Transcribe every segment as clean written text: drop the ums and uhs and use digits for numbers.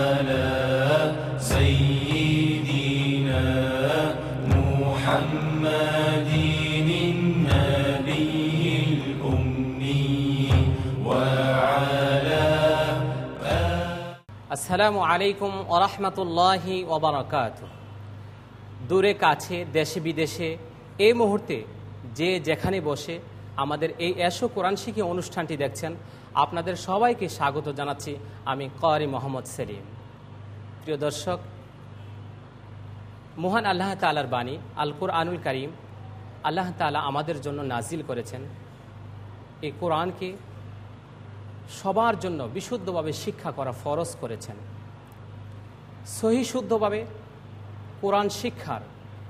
على سيدنا محمد النبي الأمي وعلى আসসালামু আলাইকুম ওয়া রাহমাতুল্লাহি ওয়া বারাকাতুহু। দূরে কাছে দেশে বিদেশে এই মুহূর্তে যে যেখানে বসে আমাদের এই এসো কোরআন শিখি অনুষ্ঠানটি দেখছেন, আপনাদের সবাইকে স্বাগত জানাচ্ছি আমি ক্বারি মোহাম্মদ সেলিম। প্রিয় দর্শক, মহান আল্লাহ তাআলার বাণী আল কুরআনুল কারীম আল্লাহ তাআলা আমাদের জন্য নাজিল করেছেন। এই কোরআনকে সবার জন্য বিশুদ্ধভাবে শিক্ষা করা ফরজ করেছেন। সহি শুদ্ধভাবে কোরআন শিক্ষার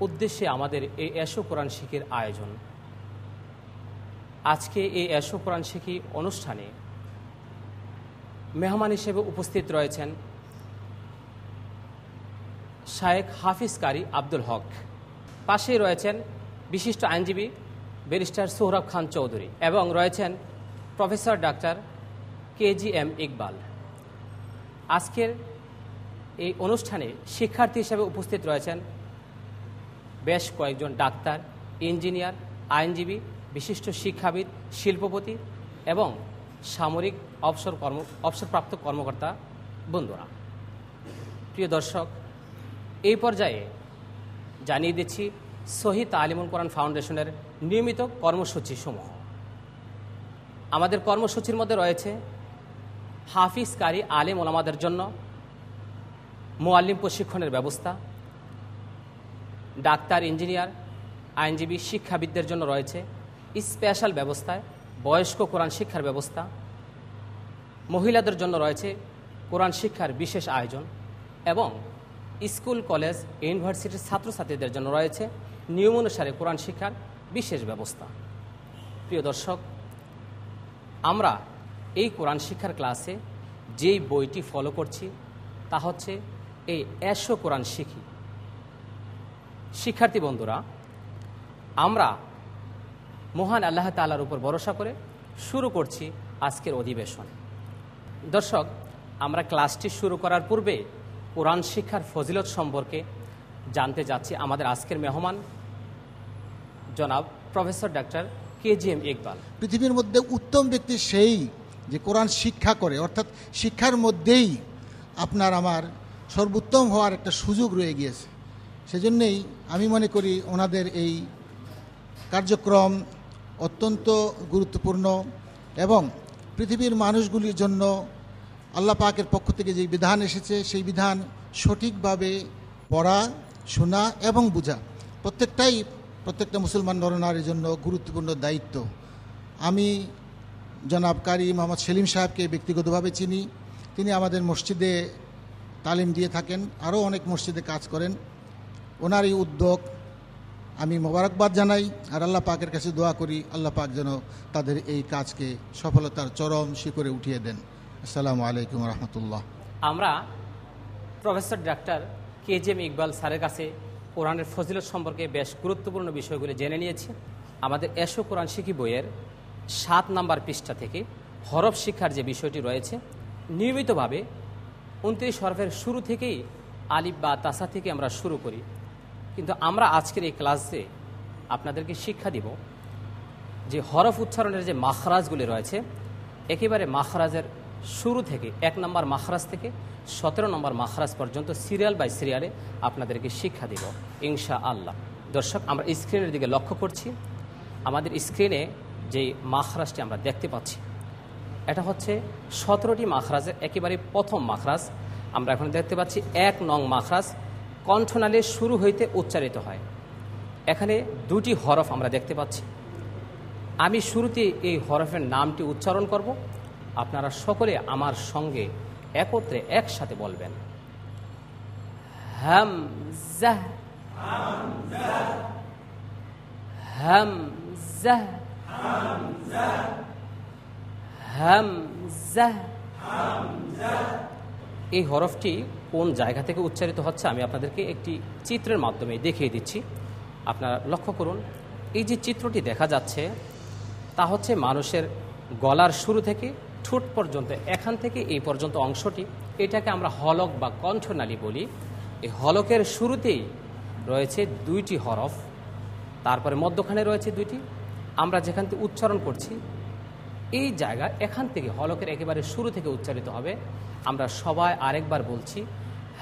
উদ্দেশ্যে আমাদের এই এসো কোরআন শিখির আয়োজন। আজকে এই এসো কোরআন শিখি অনুষ্ঠানে মেহমান হিসেবে উপস্থিত রয়েছেন শায়েখ হাফিজ কারি আব্দুল হক, পাশেই রয়েছেন বিশিষ্ট আইনজীবী ব্যারিস্টার সোহরাব খান চৌধুরী এবং রয়েছেন প্রফেসর ডাক্তার KGM ইকবাল। আজকের এই অনুষ্ঠানে শিক্ষার্থী হিসেবে উপস্থিত রয়েছেন বেশ কয়েকজন ডাক্তার, ইঞ্জিনিয়ার, আইনজীবী, বিশিষ্ট শিক্ষাবিদ, শিল্পপতি এবং সামরিক অবসরপ্রাপ্ত কর্মকর্তা বন্ধুরা। প্রিয় দর্শক, এই পর্যায়ে জানিয়ে দিচ্ছি সহি তালিমুল কোরআন ফাউন্ডেশনের নিয়মিত কর্মসূচি সমূহ। আমাদের কর্মসূচির মধ্যে রয়েছে হাফিজ কারি আলেম ওলামাদের জন্য মুআল্লিম প্রশিক্ষণের ব্যবস্থা, ডাক্তার, ইঞ্জিনিয়ার, আইনজীবী, শিক্ষাবিদদের জন্য রয়েছে স্পেশাল ব্যবস্থায় বয়স্ক কোরআন শিক্ষার ব্যবস্থা, মহিলাদের জন্য রয়েছে কোরআন শিক্ষার বিশেষ আয়োজন এবং স্কুল, কলেজ, ইউনিভার্সিটির ছাত্রছাত্রীদের জন্য রয়েছে নিয়ম অনুসারে কোরআন শিক্ষার বিশেষ ব্যবস্থা। প্রিয় দর্শক, আমরা এই কোরআন শিক্ষার ক্লাসে যেই বইটি ফলো করছি তা হচ্ছে এই এসো কোরআন শিখি। শিক্ষার্থী বন্ধুরা, আমরা মহান আল্লাহ তাআলার উপর ভরসা করে শুরু করছি আজকের অধিবেশন। দর্শক, আমরা ক্লাসটি শুরু করার পূর্বে কোরআন শিক্ষার ফজিলত সম্পর্কে জানতে যাচ্ছি আমাদের আজকের মেহমান জনাব প্রফেসর ডাক্তার KGM ইকবাল। পৃথিবীর মধ্যে উত্তম ব্যক্তি সেই যে কোরআন শিক্ষা করে, অর্থাৎ শিক্ষার মধ্যেই আপনার আমার সর্বোত্তম হওয়ার একটা সুযোগ রয়ে গিয়েছে। সেজন্যই আমি মনে করি ওনাদের এই কার্যক্রম অত্যন্ত গুরুত্বপূর্ণ এবং পৃথিবীর মানুষগুলির জন্য আল্লাহ পাকের পক্ষ থেকে যে বিধান এসেছে সেই বিধান সঠিকভাবে পড়া, শোনা এবং বোঝা প্রত্যেকটা মুসলমান নরনারীর জন্য গুরুত্বপূর্ণ দায়িত্ব। আমি জনাব কারি মোহাম্মদ সেলিম সাহেবকে ব্যক্তিগতভাবে চিনি। তিনি আমাদের মসজিদে তালিম দিয়ে থাকেন, আরও অনেক মসজিদে কাজ করেন। ওনার এই উদ্যোগ আমি মোবারকবাদ জানাই আর আল্লাহ পাকের কাছে দোয়া করি আল্লাহ পাক যেন তাদের এই কাজকে সফলতার চরম শিখরে উঠিয়ে দেন। আসসালামু আলাইকুম রহমতুল্লাহ। আমরা প্রফেসর ডাক্তার KGM ইকবাল স্যারের কাছে কোরআনের ফজিলত সম্পর্কে বেশ গুরুত্বপূর্ণ বিষয়গুলি জেনে নিয়েছি। আমাদের এসো কোরআন শিখি বইয়ের 7 নম্বর পৃষ্ঠা থেকে হরফ শিক্ষার যে বিষয়টি রয়েছে, নিয়মিতভাবে 29 হরফের শুরু থেকেই আলিফ বা তাসা থেকে আমরা শুরু করি, কিন্তু আমরা আজকের এই ক্লাসে আপনাদেরকে শিক্ষা দিব যে হরফ উচ্চারণের যে মাখরাজগুলি রয়েছে, একেবারে মাখরাজের শুরু থেকে 1 নম্বর মাখরাজ থেকে 17 নম্বর মাখরাজ পর্যন্ত সিরিয়াল বাই সিরিয়ালে আপনাদেরকে শিক্ষা দিব ইনশাআল্লাহ। দর্শক, আমরা স্ক্রিনের দিকে লক্ষ্য করছি। আমাদের স্ক্রিনে যেই মাখরাজটি আমরা দেখতে পাচ্ছি, এটা হচ্ছে 17টি মাখরাজের একেবারে প্রথম মাখরাজ। আমরা এখন দেখতে পাচ্ছি 1 নং মাখরাজ কণ্ঠনালী শুরু হইতে উচ্চারিত হয়। এখানে 2টি হরফ আমরা দেখতে পাচ্ছি। আমি শুরুতে এই হরফের নামটি উচ্চারণ করব, আপনারা সকলে আমার সঙ্গে একত্রে একসাথে বলবেন। হামজা, হামজা, হামজা। এই হরফটি কোন জায়গা থেকে উচ্চারিত হচ্ছে আমি আপনাদেরকে একটি চিত্রের মাধ্যমে দেখিয়ে দিচ্ছি। আপনারা লক্ষ্য করুন, এই যে চিত্রটি দেখা যাচ্ছে তা হচ্ছে মানুষের গলার শুরু থেকে ঠোঁট পর্যন্ত, এখান থেকে এই পর্যন্ত অংশটি এটাকে আমরা হলক বা কণ্ঠনালী বলি। এই হলকের শুরুতেই রয়েছে 2টি হরফ, তারপরে মধ্যখানে রয়েছে 2টি। আমরা যেখান থেকে উচ্চারণ করছি এই জায়গা, এখান থেকে হলকের একেবারে শুরু থেকে উচ্চারিত হবে। আমরা সবাই আরেকবার বলছি,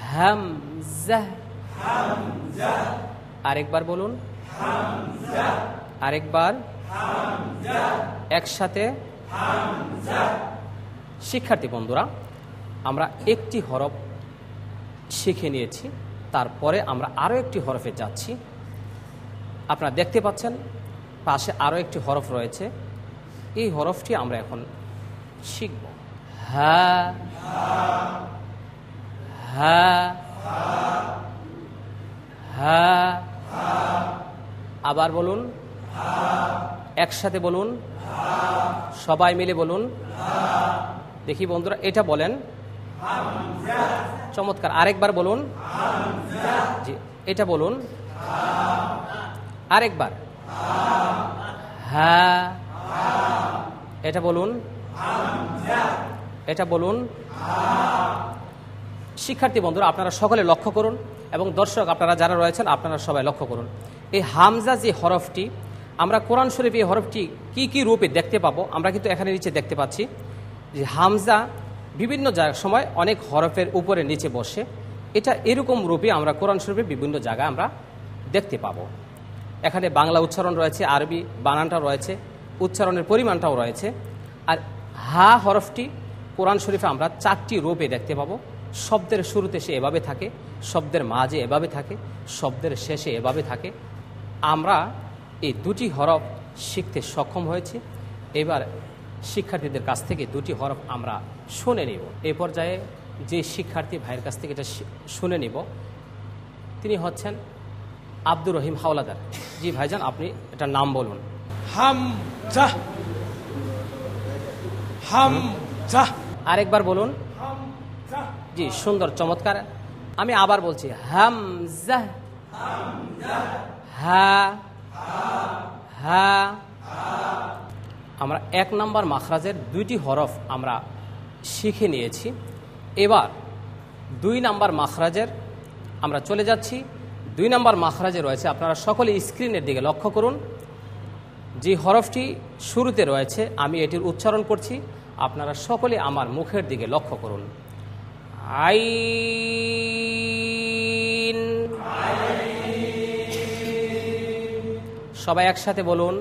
হামজা। আরেকবার বলুন, আরেকবার, একসাথে। শিক্ষার্থী বন্ধুরা, আমরা একটি হরফ শিখে নিয়েছি, তারপরে আমরা আরও একটি হরফে যাচ্ছি। আপনারা দেখতে পাচ্ছেন পাশে আরও একটি হরফ রয়েছে। এই হরফটি আমরা এখন শিখব। হা, হা, হা। আবার বলুন, একসাথে বলুন, সবাই মিলে বলুন। দেখি বন্ধুরা, এটা বলেন, চমৎকার। আরেকবার বলুন, জি, এটা বলুন, আরেকবার, হ্যাঁ, এটা বলুন, এটা বলুন। শিক্ষার্থী বন্ধুরা, আপনারা সকলে লক্ষ্য করুন এবং দর্শক আপনারা যারা রয়েছেন আপনারা সবাই লক্ষ্য করুন। এই হামজা যে হরফটি, আমরা কোরআন শরীফে এই হরফটি কি কি রূপে দেখতে পাবো, আমরা কিন্তু এখানে নিচে দেখতে পাচ্ছি যে হামজা বিভিন্ন সময় অনেক হরফের উপরে নিচে বসে। এটা এরকম রূপে আমরা কোরআন শরীফে বিভিন্ন জায়গায় আমরা দেখতে পাবো। এখানে বাংলা উচ্চারণ রয়েছে, আরবি বানানটা রয়েছে, উচ্চারণের পরিমাণটাও রয়েছে। আর হা হরফটি কোরআন শরীফে আমরা 4টি রূপে দেখতে পাবো। শব্দের শুরুতে সে এভাবে থাকে, শব্দের মাঝে এভাবে থাকে, শব্দের শেষে এভাবে থাকে। আমরা এই 2টি হরফ শিখতে সক্ষম হয়েছি। এবার শিক্ষার্থীদের কাছ থেকে 2টি হরফ আমরা শুনে নিব। এই পর্যায়ে যে শিক্ষার্থী ভাইয়ের কাছ থেকে এটা শুনে নিব তিনি হচ্ছেন আব্দুর রহিম হাওলাদার। জি ভাইজান, আপনি এটার নাম বলুন। হামজা, হামজা। আরেকবার বলুন। জি, সুন্দর, চমৎকার। আমি আবার বলছি, হামজা, হা, হা। আমরা 1 নম্বর মাখরাজের 2টি হরফ আমরা শিখে নিয়েছি। এবার 2 নম্বর মাখরাজের আমরা চলে যাচ্ছি। 2 নম্বর মাখরাজে রয়েছে, আপনারা সকলে স্ক্রিনের দিকে লক্ষ্য করুন। যে হরফটি শুরুতে রয়েছে আমি এটির উচ্চারণ করছি, আপনারা সকলে আমার মুখের দিকে লক্ষ্য করুন। আইন। সবাই একসাথে বলুন,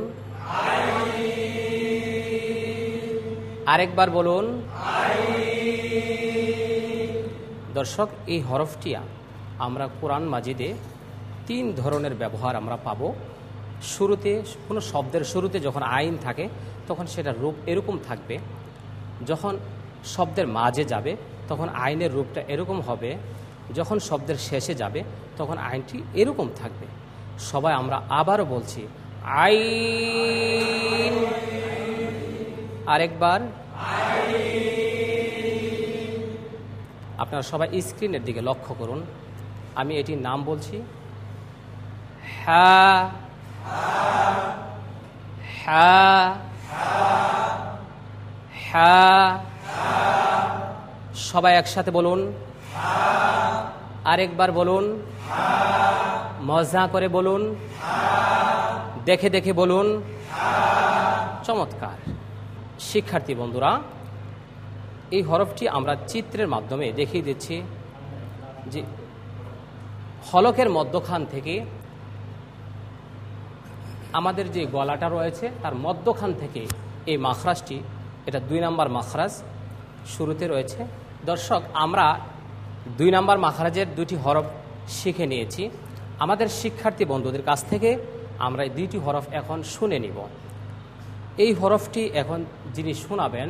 আরেকবার বলুন। দর্শক, এই হরফটি আমরা কোরআন মাজিদে 3 ধরনের ব্যবহার আমরা পাবো। শুরুতে, কোনো শব্দের শুরুতে যখন আইন থাকে তখন সেটা রূপ এরকম থাকবে। যখন শব্দের মাঝে যাবে তখন আইনের রূপটা এরকম হবে। যখন শব্দের শেষে যাবে তখন আইনটি এরকম থাকবে। সবাই আমরা আবারও বলছি, আইন। আরেকবার। আপনারা সবাই স্ক্রিনের দিকে লক্ষ্য করুন। আমি এটির নাম বলছি, হ্যাঁ, হ্যাঁ, হ্যাঁ। সবাই একসাথে বলুন, আরেকবার বলুন, মজা করে বলুন, দেখে দেখে বলুন। চমৎকার। শিক্ষার্থী বন্ধুরা, এই হরফটি আমরা চিত্রের মাধ্যমে দেখিয়ে দিচ্ছি যে হলকের মধ্যখান থেকে আমাদের যে গলাটা রয়েছে তার মধ্যখান থেকে এই মাখরাজটি, এটা 2 নম্বর মাখরাজ শুরুতে রয়েছে। দর্শক, আমরা 2 নম্বর মাখরাজের 2টি হরফ শিখে নিয়েছি। আমাদের শিক্ষার্থী বন্ধুদের কাছ থেকে আমরা এই 2টি হরফ এখন শুনে নিব। এই হরফটি এখন যিনি শোনাবেন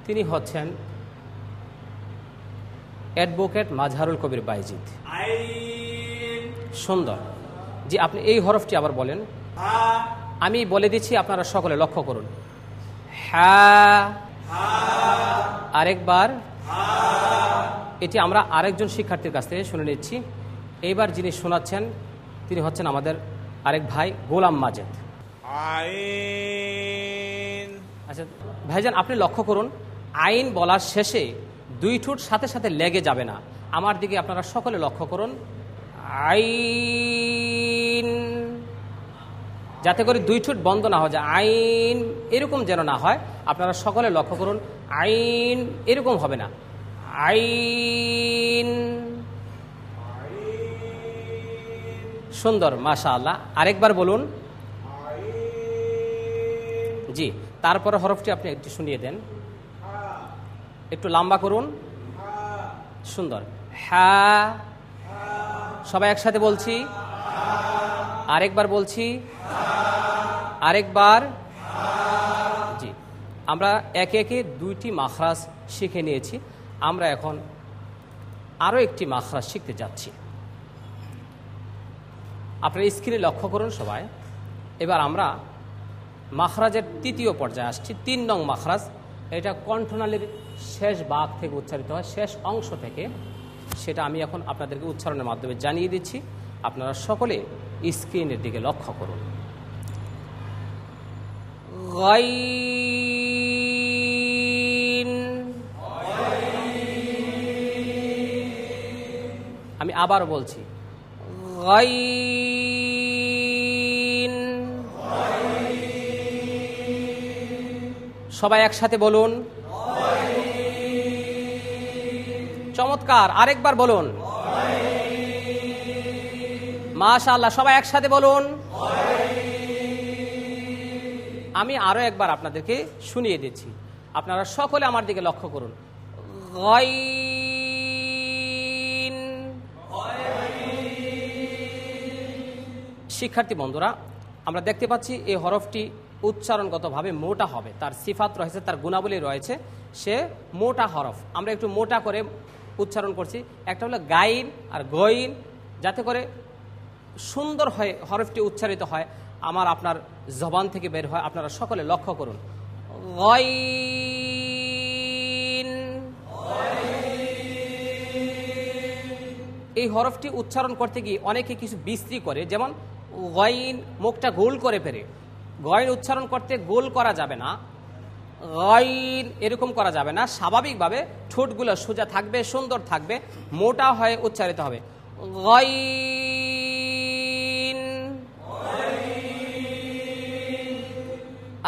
তিনি হচ্ছেন অ্যাডভোকেট মাজহারুল কবির বাইজিদ। সুন্দর। জি, আপনি এই হরফটি আবার বলেন। আমি বলে দিচ্ছি, আপনারা সকলে লক্ষ্য করুন। হ্যাঁ, আরেকবার। এটি আমরা আরেকজন শিক্ষার্থীর কাছ থেকে শুনে নিচ্ছি। এইবার যিনি শোনাচ্ছেন তিনি হচ্ছেন আমাদের আরেক ভাই গোলাম মাজেদ। আইন। আচ্ছা ভাইজান, আপনি লক্ষ্য করুন, আইন বলার শেষে দুই ঠোঁট সাথে সাথে লেগে যাবে না। আমার দিকে আপনারা সকলে লক্ষ্য করুন, আইন, যাতে করে দুই ঠোঁট বন্ধ না হয়ে যায়, আইন এরকম যেন না হয়। আপনারা সকলে লক্ষ্য করুন, আইন এরকম হবে না, আইন। সুন্দর, মাশাআল্লাহ। আরেকবার বলুন। জি, তারপরে হরফটি আপনি একটু শুনিয়ে দেন, একটু লম্বা করুন। সুন্দর, হ্যাঁ। সবাই একসাথে বলছি, আরেকবার বলছি, আরেকবার। জি, আমরা একে একে দুইটি মাখরাজ শিখে নিয়েছি। আমরা এখন আরও একটি মাখরাজ শিখতে যাচ্ছি। আপনার স্ক্রিনে লক্ষ্য করুন সবাই। এবার আমরা মাখরাজের তৃতীয় পর্যায়ে আসছি, 3 নং মাখরাজ। এটা কণ্ঠনালীর শেষ ভাগ থেকে উচ্চারিত হয়, শেষ অংশ থেকে। সেটা আমি এখন আপনাদেরকে উচ্চারণের মাধ্যমে জানিয়ে দিচ্ছি। আপনারা সকলে স্ক্রিনের দিকে লক্ষ্য করুন। গাইন, আমি আবার বলছি, গাইন। সবাই একসাথে বলুন, চমৎকার। আরেকবার বলুন, মাশাআল্লাহ। সবাই একসাথে বলুন। আমি আরো একবার আপনাদেরকে শুনিয়ে দিচ্ছি, আপনারা সকলে আমার দিকে লক্ষ্য করুন। গাইন। শিক্ষার্থী বন্ধুরা, আমরা দেখতে পাচ্ছি এই হরফটি উচ্চারণগতভাবে মোটা হবে, তার সিফাত রয়েছে, তার গুণাবলী রয়েছে, সে মোটা হরফ। আমরা একটু মোটা করে উচ্চারণ করছি। একটা হলো গাইন আর গইন, যাতে করে সুন্দর হয়ে হরফটি উচ্চারিত হয়, আমার আপনার জবান থেকে বের হয়। আপনারা সকলে লক্ষ্য করুন, গাইন। এই হরফটি উচ্চারণ করতে গিয়ে অনেকে কিছু বিশ্রী করে, যেমন গাইন মুখটা গোল করে ফেরে। গইন উচ্চারণ করতে গোল করা যাবে না, গাইন এরকম করা যাবে না। স্বাভাবিকভাবে ঠোঁটগুলো সোজা থাকবে, সুন্দর থাকবে, মোটা হয়ে উচ্চারিত হবে, গাইন।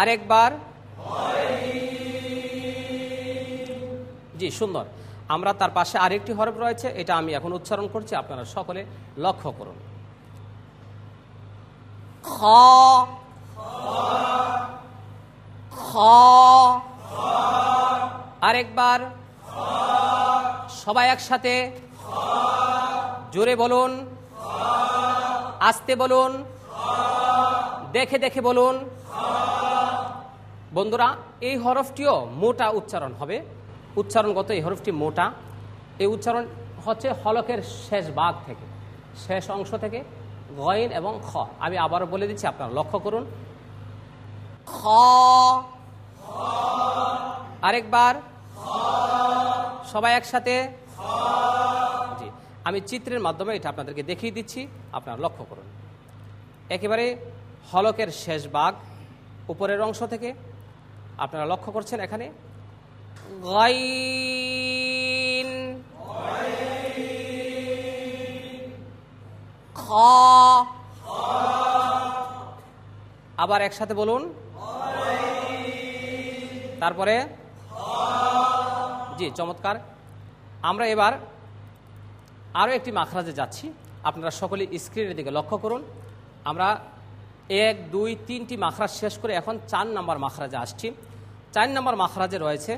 আরেকবার, জি, সুন্দর। আমরা তার পাশে আরেকটি হরফ রয়েছে, এটা আমি এখন উচ্চারণ করছি, আপনারা সকলে লক্ষ্য করুন। খ, খ। আরেকবার, সবাই একসাথে জোরে বলুন, আস্তে বলুন, দেখে দেখে বলুন। বন্ধুরা, এই হরফটিও মোটা উচ্চারণ হবে, উচ্চারণগত এই হরফটি মোটা। এই উচ্চারণ হচ্ছে হলকের শেষ ভাগ থেকে, শেষ অংশ থেকে, গইন এবং খ। আমি আবারও বলে দিচ্ছি, আপনারা লক্ষ্য করুন, খ। আরেকবার, সবাই একসাথে। জি, আমি চিত্রের মাধ্যমে এটা আপনাদেরকে দেখিয়ে দিচ্ছি, আপনারা লক্ষ্য করুন। একেবারে হলকের শেষ ভাগ উপরের অংশ থেকে আপনারা লক্ষ্য করছেন, এখানে গাইন, খ। আবার একসাথে বলুন, তারপরে, জি, চমৎকার। আমরা এবার আরও একটি মাখরাজে যাচ্ছি, আপনারা সকলে স্ক্রিনের দিকে লক্ষ্য করুন। আমরা 1, 2, 3টি মাখরাজ শেষ করে এখন 4 নম্বর মাখরাজে আসছি। 4 নম্বর মাখরাজে রয়েছে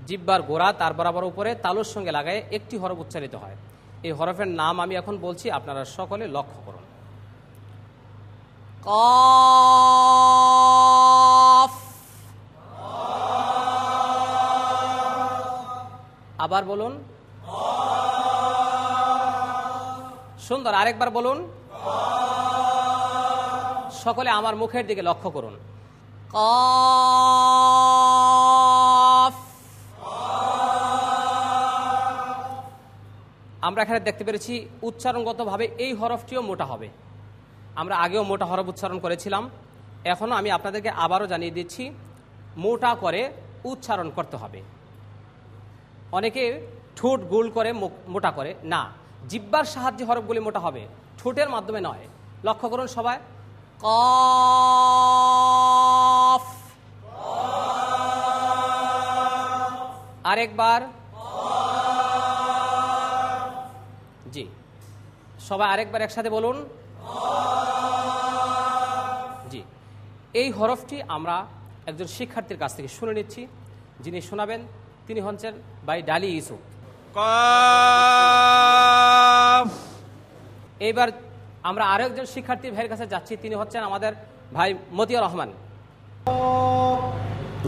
জিহ্বার গোড়া, তার বরাবর উপরে তালুর সঙ্গে লাগায় একটি হরফ উচ্চারিত হয়। এই হরফের নাম আমি এখন বলছি, আপনারা সকলে লক্ষ্য করুন। কফ। আবার বলুন, সুন্দর। আরেকবার বলুন, সকলে আমার মুখের দিকে লক্ষ্য করুন, কফ। আমরা এখানে দেখতে পেরেছি উচ্চারণগতভাবে এই হরফটিও মোটা হবে। আমরা আগেও মোটা হরফ উচ্চারণ করেছিলাম, এখনও আমি আপনাদেরকে আবারও জানিয়ে দিচ্ছি, মোটা করে উচ্চারণ করতে হবে। অনেকে ঠোঁট গোল করে মোটা করে, না, জিহ্বার সাহায্যে হরফগুলি মোটা হবে, ঠোঁটের মাধ্যমে নয়। লক্ষ্য করুন সবাই, কফ, আরেকবার, জি সবাই আরেকবার একসাথে বলুন, জি। এই হরফটি আমরা একজন শিক্ষার্থীর কাছ থেকে শুনে নিচ্ছি। যিনি শোনাবেন তিনি হচ্ছেন ভাই ডালি ইউসুফ। কাফ। এইবার আমরা আরো একজন শিক্ষার্থী ভাইয়ের কাছে যাচ্ছি, তিনি হচ্ছেন আমাদের ভাই মতিয়ার রহমান।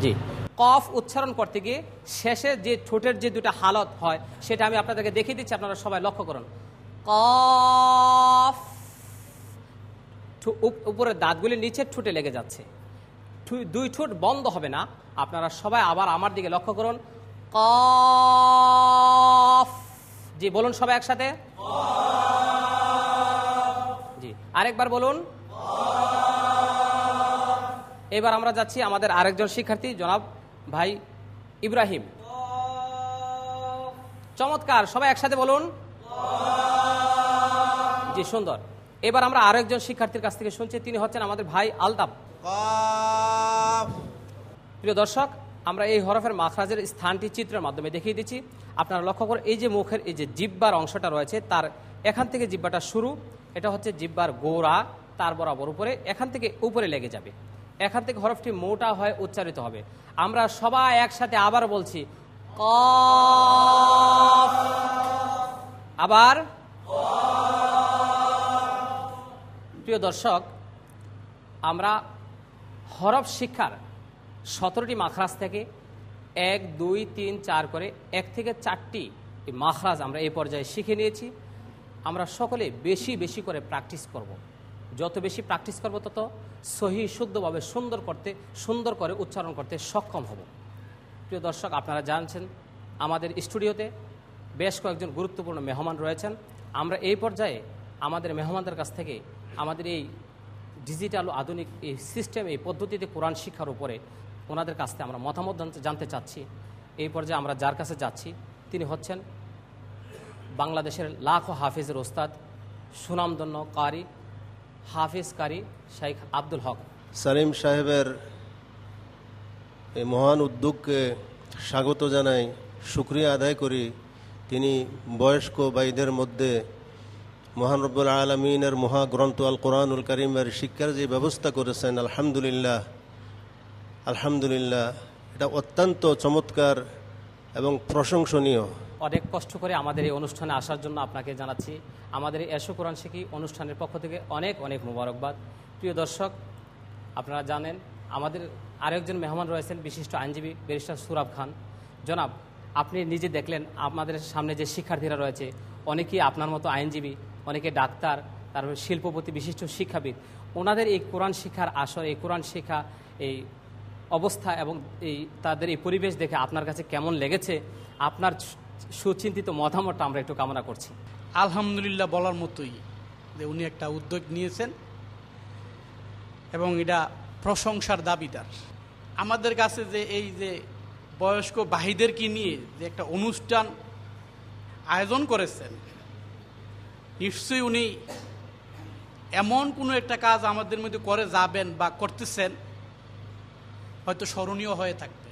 জি, কফ উচ্চারণ করতে গিয়ে শেষে যে ঠোঁটের যে দুটা হালত হয় সেটা আমি আপনাদেরকে দেখিয়ে দিচ্ছি, আপনারা সবাই লক্ষ্য করুন। কফ, উপরের দাঁতগুলি নিচের ঠোঁটে লেগে যাচ্ছে, দুই ঠোঁট বন্ধ হবে না। আপনারা সবাই আবার আমার দিকে লক্ষ্য করুন, কফ, জি বলুন সবাই একসাথে, জি আরেকবার বলুন। এবার আমরা যাচ্ছি আমাদের আরেকজন শিক্ষার্থী জনাব ভাই ইব্রাহিম। চমৎকার, সবাই একসাথে বলুন, জি সুন্দর। এবার আমরা আরো একজন শিক্ষার্থীর কাছ থেকে শুনছি, তিনি হচ্ছেন আমাদের ভাই আলতাফ। প্রিয় দর্শক, আমরা এই হরফের মাখরাজের স্থানটি চিত্রের মাধ্যমে দেখিয়ে দিচ্ছি। আপনারা লক্ষ্য করে এই যে মুখের এই যে জিহ্বার অংশটা রয়েছে, তার এখান থেকে জিহ্বাটা শুরু, এটা হচ্ছে জিহ্বার গোড়া, তার বরাবর উপরে, এখান থেকে উপরে লেগে যাবে, এখান থেকে হরফটি মোটা হয়ে উচ্চারিত হবে। আমরা সবাই একসাথে আবার বলছি, কফ, আবার। প্রিয় দর্শক, আমরা হরফ শিক্ষার 17টি মাখরাজ থেকে 1, 2, 3, 4 করে 1 থেকে 4টি মাখরাজ আমরা এই পর্যায়ে শিখে নিয়েছি। আমরা সকলে বেশি বেশি করে প্র্যাকটিস করব। যত বেশি প্র্যাকটিস করব তত সহি শুদ্ধভাবে সুন্দর করে উচ্চারণ করতে সক্ষম হব। প্রিয় দর্শক, আপনারা জানছেন আমাদের স্টুডিওতে বেশ কয়েকজন গুরুত্বপূর্ণ মেহমান রয়েছেন। আমরা এই পর্যায়ে আমাদের মেহমানদের কাছ থেকে আমাদের এই ডিজিটাল আধুনিক এই সিস্টেম, এই পদ্ধতিতে কোরআন শিক্ষার উপরে ওনাদের কাছ থেকে আমরা মতামত জানতে চাচ্ছি। এই পর্যায়ে আমরা যার কাছে যাচ্ছি তিনি হচ্ছেন বাংলাদেশের লাখো হাফিজের ওস্তাদ, সুনামধন্য কারি, হাফিজ কারি শেখ আব্দুল হক। সালিম সাহেবের এই মহান উদ্যোগকে স্বাগত জানাই, শুকরিয়া আদায় করি। তিনি বয়স্ক ভাইদের মধ্যে মহান রব্বুল আলমিনের মহাগ্রন্থ আল কোরআনুল কারীমের শিক্ষার যে ব্যবস্থা করেছেন, আলহামদুলিল্লাহ আলহামদুলিল্লাহ, এটা অত্যন্ত চমৎকার এবং প্রশংসনীয়। অনেক কষ্ট করে আমাদের এই অনুষ্ঠানে আসার জন্য আপনাকে জানাচ্ছি আমাদের এই এসো কোরআন শিখি অনুষ্ঠানের পক্ষ থেকে অনেক অনেক মোবারকবাদ। প্রিয় দর্শক, আপনারা জানেন আমাদের আরেকজন মেহমান রয়েছেন বিশিষ্ট আইনজীবী ব্যারিস্টার সুরাব খান। জনাব, আপনি নিজে দেখলেন আমাদের সামনে যে শিক্ষার্থীরা রয়েছে অনেকেই আপনার মতো আইনজীবী, অনেকে ডাক্তার, তারপরে শিল্পপতি, বিশিষ্ট শিক্ষাবিদ। ওনাদের এই কোরআন শিক্ষার আসর, এই কোরআন শিক্ষা, এই অবস্থা এবং এই তাদের এই পরিবেশ দেখে আপনার কাছে কেমন লেগেছে, আপনার সুচিন্তিত মতামতটা আমরা একটু কামনা করছি। আলহামদুলিল্লাহ বলার মতোই যে উনি একটা উদ্যোগ নিয়েছেন এবং এটা প্রশংসার দাবিদার। আমাদের কাছে যে এই যে বয়স্ক ভাইদেরকে নিয়ে যে একটা অনুষ্ঠান আয়োজন করেছেন, নিশ্চয়ই উনি এমন কোনো একটা কাজ আমাদের মধ্যে করে যাবেন বা করতেছেন, হয়তো স্মরণীয় হয়ে থাকবে।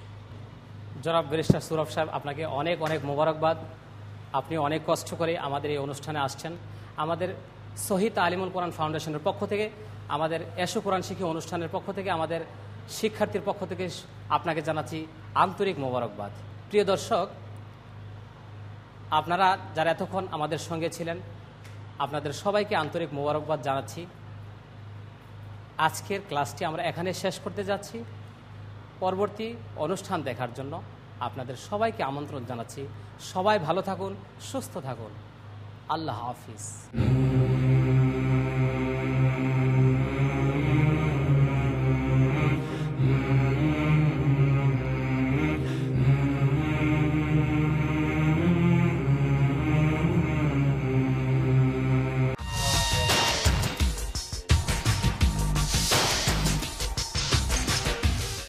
জনাব ব্যারিস্টার সুরাব সাহেব, আপনাকে অনেক অনেক মোবারকবাদ। আপনি অনেক কষ্ট করে আমাদের এই অনুষ্ঠানে আসছেন। আমাদের শহীদ তালিমুল কোরআন ফাউন্ডেশনের পক্ষ থেকে, আমাদের এসো কোরআন শিক্ষা অনুষ্ঠানের পক্ষ থেকে, আমাদের শিক্ষার্থীর পক্ষ থেকে আপনাকে জানাচ্ছি আন্তরিক মোবারকবাদ। প্রিয় দর্শক, আপনারা যারা এতক্ষণ আমাদের সঙ্গে ছিলেন আপনাদের সবাইকে আন্তরিক মোবারকবাদ জানাচ্ছি। আজকের ক্লাসটি আমরা এখানে শেষ করতে যাচ্ছি। পরবর্তী অনুষ্ঠান দেখার জন্য আপনাদের সবাইকে আমন্ত্রণ জানাচ্ছি। সবাই ভালো থাকুন, সুস্থ থাকুন। আল্লাহ হাফিজ।